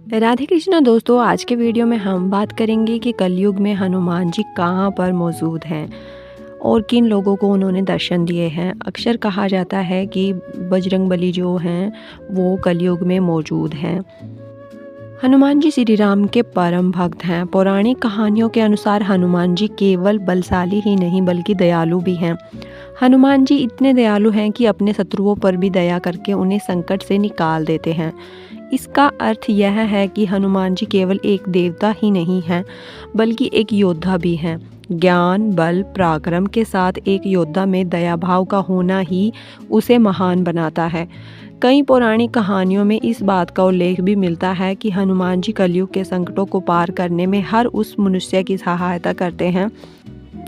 राधे कृष्णा दोस्तों, आज के वीडियो में हम बात करेंगे कि कलयुग में हनुमान जी कहाँ पर मौजूद हैं और किन लोगों को उन्होंने दर्शन दिए हैं। अक्सर कहा जाता है कि बजरंगबली जो हैं वो कलयुग में मौजूद हैं। हनुमान जी श्री राम के परम भक्त हैं। पौराणिक कहानियों के अनुसार हनुमान जी केवल बलशाली ही नहीं बल्कि दयालु भी हैं। हनुमान जी इतने दयालु हैं कि अपने शत्रुओं पर भी दया करके उन्हें संकट से निकाल देते हैं। इसका अर्थ यह है कि हनुमान जी केवल एक देवता ही नहीं हैं बल्कि एक योद्धा भी हैं। ज्ञान, बल, पराक्रम के साथ एक योद्धा में दया भाव का होना ही उसे महान बनाता है। कई पौराणिक कहानियों में इस बात का उल्लेख भी मिलता है कि हनुमान जी कलयुग के संकटों को पार करने में हर उस मनुष्य की सहायता करते हैं।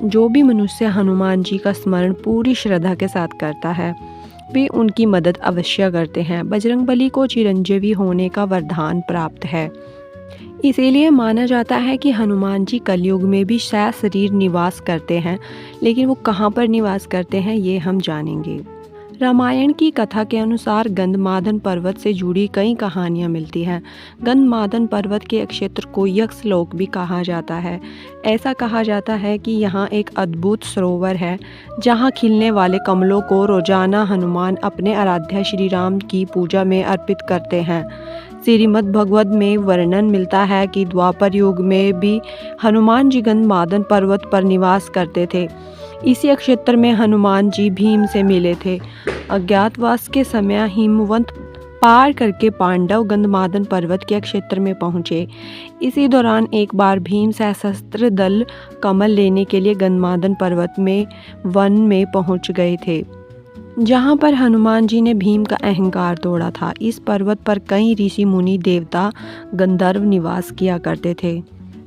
जो भी मनुष्य हनुमान जी का स्मरण पूरी श्रद्धा के साथ करता है वे उनकी मदद अवश्य करते हैं। बजरंगबली को चिरंजीवी होने का वरदान प्राप्त है। इसीलिए माना जाता है कि हनुमान जी कलयुग में भी सशरीर निवास करते हैं, लेकिन वो कहाँ पर निवास करते हैं ये हम जानेंगे। रामायण की कथा के अनुसार गंधमादन पर्वत से जुड़ी कई कहानियां मिलती हैं। गंधमादन पर्वत के क्षेत्र को यक्षलोक भी कहा जाता है। ऐसा कहा जाता है कि यहाँ एक अद्भुत सरोवर है जहाँ खिलने वाले कमलों को रोजाना हनुमान अपने आराध्य श्री राम की पूजा में अर्पित करते हैं। श्रीमद् भगवत में वर्णन मिलता है कि द्वापर युग में भी हनुमान जी गंधमादन पर्वत पर निवास करते थे। इसी क्षेत्र में हनुमान जी भीम से मिले थे। अज्ञातवास के समय हिमवंत पार करके पांडव गंधमादन पर्वत के क्षेत्र में पहुंचे। इसी दौरान एक बार भीम सशस्त्र दल कमल लेने के लिए गंधमादन पर्वत में वन में पहुंच गए थे, जहां पर हनुमान जी ने भीम का अहंकार तोड़ा था। इस पर्वत पर कई ऋषि मुनि देवता गंधर्व निवास किया करते थे।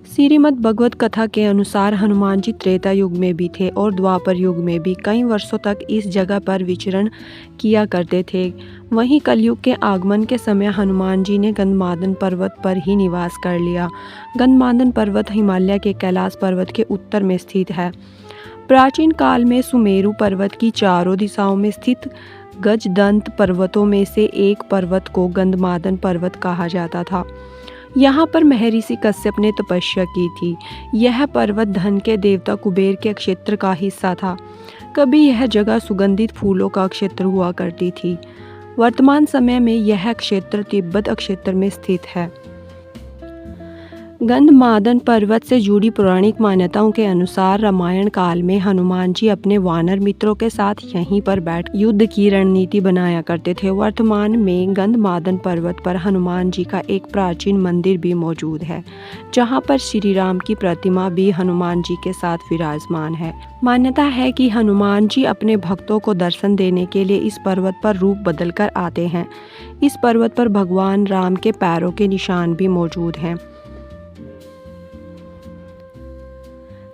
श्रीमद् भगवत कथा के अनुसार हनुमान जी त्रेता युग में भी थे और द्वापर युग में भी कई वर्षों तक इस जगह पर विचरण किया करते थे। वहीं कलयुग के आगमन के समय हनुमान जी ने गंधमादन पर्वत पर ही निवास कर लिया। गंधमादन पर्वत हिमालय के कैलाश पर्वत के उत्तर में स्थित है। प्राचीन काल में सुमेरु पर्वत की चारों दिशाओं में स्थित गजदंत पर्वतों में से एक पर्वत को गंधमादन पर्वत कहा जाता था। यहाँ पर महर्षि कश्यप ने तपस्या की थी। यह पर्वत धन के देवता कुबेर के क्षेत्र का हिस्सा था। कभी यह जगह सुगंधित फूलों का क्षेत्र हुआ करती थी। वर्तमान समय में यह क्षेत्र तिब्बत क्षेत्र में स्थित है। गंधमादन पर्वत से जुड़ी पौराणिक मान्यताओं के अनुसार रामायण काल में हनुमान जी अपने वानर मित्रों के साथ यहीं पर बैठ युद्ध की रणनीति बनाया करते थे। वर्तमान में गंधमादन पर्वत पर हनुमान जी का एक प्राचीन मंदिर भी मौजूद है, जहां पर श्री राम की प्रतिमा भी हनुमान जी के साथ विराजमान है। मान्यता है कि हनुमान जी अपने भक्तों को दर्शन देने के लिए इस पर्वत पर रूप बदल कर आते हैं। इस पर्वत पर भगवान राम के पैरों के निशान भी मौजूद हैं।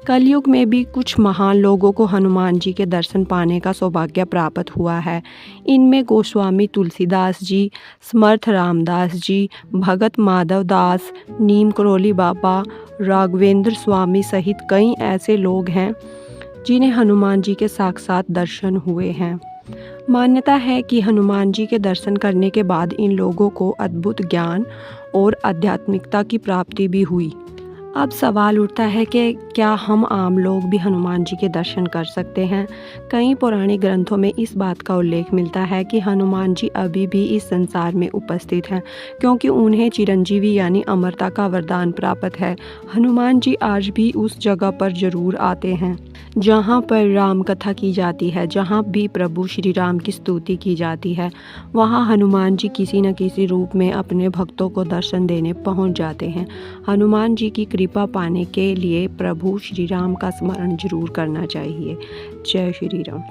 कलयुग में भी कुछ महान लोगों को हनुमान जी के दर्शन पाने का सौभाग्य प्राप्त हुआ है। इनमें गोस्वामी तुलसीदास जी, समर्थ रामदास जी, भगत माधव दास, नीम करोली बाबा, राघवेंद्र स्वामी सहित कई ऐसे लोग हैं जिन्हें हनुमान जी के साक्षात दर्शन हुए हैं। मान्यता है कि हनुमान जी के दर्शन करने के बाद इन लोगों को अद्भुत ज्ञान और आध्यात्मिकता की प्राप्ति भी हुई। अब सवाल उठता है कि क्या हम आम लोग भी हनुमान जी के दर्शन कर सकते हैं? कई पौराणिक ग्रंथों में इस बात का उल्लेख मिलता है कि हनुमान जी अभी भी इस संसार में उपस्थित हैं, क्योंकि उन्हें चिरंजीवी यानी अमरता का वरदान प्राप्त है। हनुमान जी आज भी उस जगह पर जरूर आते हैं जहाँ पर राम कथा की जाती है, जहाँ भी प्रभु श्री राम की स्तुति की जाती है। वहाँ हनुमान जी किसी न किसी रूप में अपने भक्तों को दर्शन देने पहुँच जाते हैं। हनुमान जी की कृपा पाने के लिए प्रभु श्री राम का स्मरण जरूर करना चाहिए। जय श्री राम।